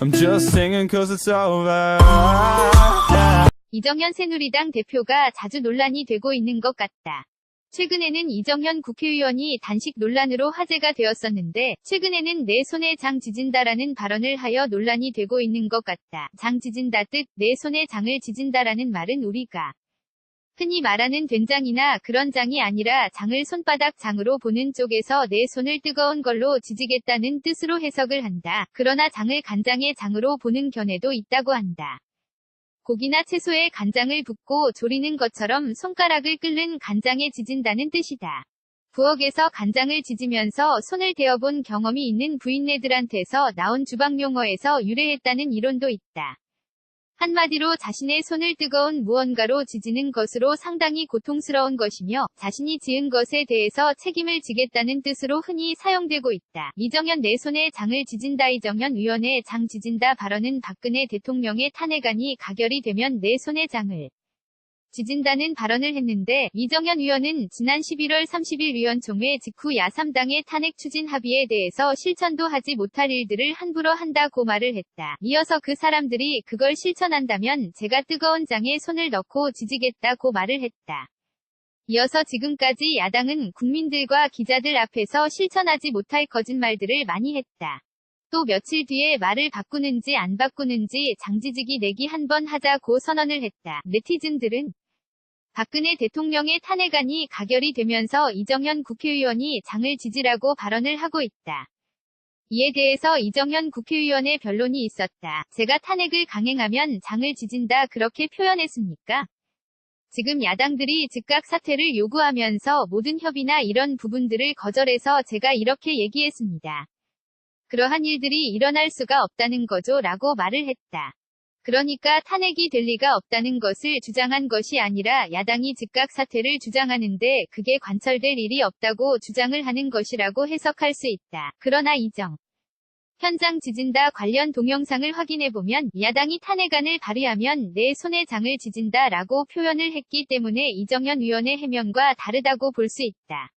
I'm just singing cause it's over. 이정현 새누리당 대표가 자주 논란이 되고 있는 것 같다. 최근에는 이정현 국회의원이 단식 논란으로 화제가 되었었는데 최근에는 내 손에 장 지진다라는 발언을 하여 논란이 되고 있는 것 같다. 장 지진다 뜻, 내 손에 장을 지진다라는 말은 우리가 흔히 말하는 된장이나 그런 장이 아니라 장을 손바닥 장으로 보는 쪽에서 내 손을 뜨거운 걸로 지지겠다는 뜻으로 해석을 한다. 그러나 장을 간장의 장으로 보는 견해도 있다고 한다. 고기나 채소에 간장을 붓고 조리는 것처럼 손가락을 끓는 간장에 지진다는 뜻이다. 부엌에서 간장을 지지면서 손을 대어본 경험이 있는 부인네들한테서 나온 주방용어에서 유래했다는 이론도 있다. 한마디로 자신의 손을 뜨거운 무언가로 지지는 것으로 상당히 고통스러운 것이며 자신이 지은 것에 대해서 책임을 지겠다는 뜻으로 흔히 사용되고 있다. 이정현 내 손에 장을 지진다. 이정현 의원의 장 지진다 발언은 박근혜 대통령의 탄핵안이 가결이 되면 내 손에 장을 지진다는 발언을 했는데 이정현 의원은 지난 11월 30일 의원총회 직후 야3당의 탄핵 추진 합의에 대해서 실천도 하지 못할 일들을 함부로 한다고 말을 했다. 이어서 그 사람들이 그걸 실천한다면 제가 뜨거운 장에 손을 넣고 지지겠다고 말을 했다. 이어서 지금까지 야당은 국민들과 기자들 앞에서 실천하지 못할 거짓말들을 많이 했다. 또 며칠 뒤에 말을 바꾸는지 안 바꾸는지 장지지기 내기 한 번 하자고 선언을 했다. 네티즌들은 박근혜 대통령의 탄핵안이 가결이 되면서 이정현 국회의원이 장을 지지라고 발언을 하고 있다. 이에 대해서 이정현 국회의원의 변론이 있었다. 제가 탄핵을 강행하면 장을 지진다 그렇게 표현했습니까? 지금 야당들이 즉각 사퇴를 요구하면서 모든 협의나 이런 부분들을 거절해서 제가 이렇게 얘기했습니다. 그러한 일들이 일어날 수가 없다는 거죠 라고 말을 했다. 그러니까 탄핵이 될 리가 없다는 것을 주장한 것이 아니라 야당이 즉각 사퇴를 주장하는데 그게 관철될 일이 없다고 주장을 하는 것이라고 해석할 수 있다. 그러나 현장 지진다 관련 동영상을 확인해보면 야당이 탄핵안을 발의하면 내 손에 장을 지진다 라고 표현을 했기 때문에 이정현 의원의 해명과 다르다고 볼 수 있다.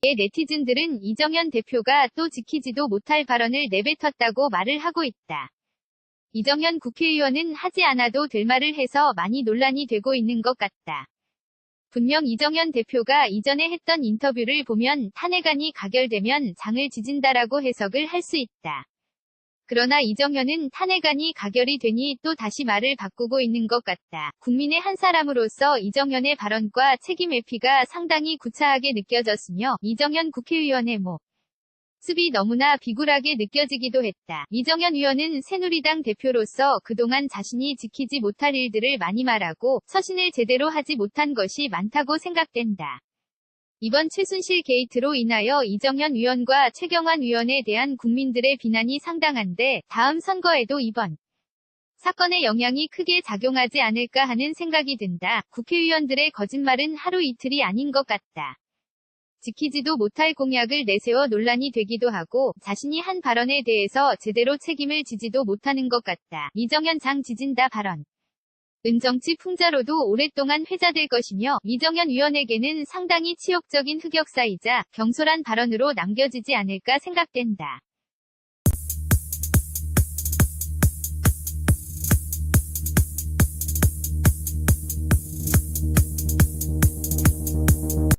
예, 네티즌들은 이정현 대표가 또 지키지도 못할 발언을 내뱉었다고 말을 하고 있다. 이정현 국회의원은 하지 않아도 될 말을 해서 많이 논란이 되고 있는 것 같다. 분명 이정현 대표가 이전에 했던 인터뷰를 보면 탄핵안이 가결되면 장을 지진다라고 해석을 할 수 있다. 그러나 이정현은 탄핵안이 가결이 되니 또 다시 말을 바꾸고 있는 것 같다. 국민의 한 사람으로서 이정현의 발언과 책임 회피가 상당히 구차하게 느껴졌으며 이정현 국회의원의 모습이 너무나 비굴하게 느껴지기도 했다. 이정현 의원은 새누리당 대표로서 그동안 자신이 지키지 못할 일들을 많이 말하고 처신을 제대로 하지 못한 것이 많다고 생각된다. 이번 최순실 게이트로 인하여 이정현 의원과 최경환 의원에 대한 국민들의 비난이 상당한데 다음 선거에도 이번 사건의 영향이 크게 작용하지 않을까 하는 생각이 든다. 국회의원들의 거짓말은 하루 이틀이 아닌 것 같다. 지키지도 못할 공약을 내세워 논란이 되기도 하고 자신이 한 발언에 대해서 제대로 책임을 지지도 못하는 것 같다. 이정현 장 지진다 발언. 정치 풍자로도 오랫동안 회자될 것이며 이정현 의원에게는 상당히 치욕적인 흑역사이자 경솔한 발언으로 남겨지지 않을까 생각된다.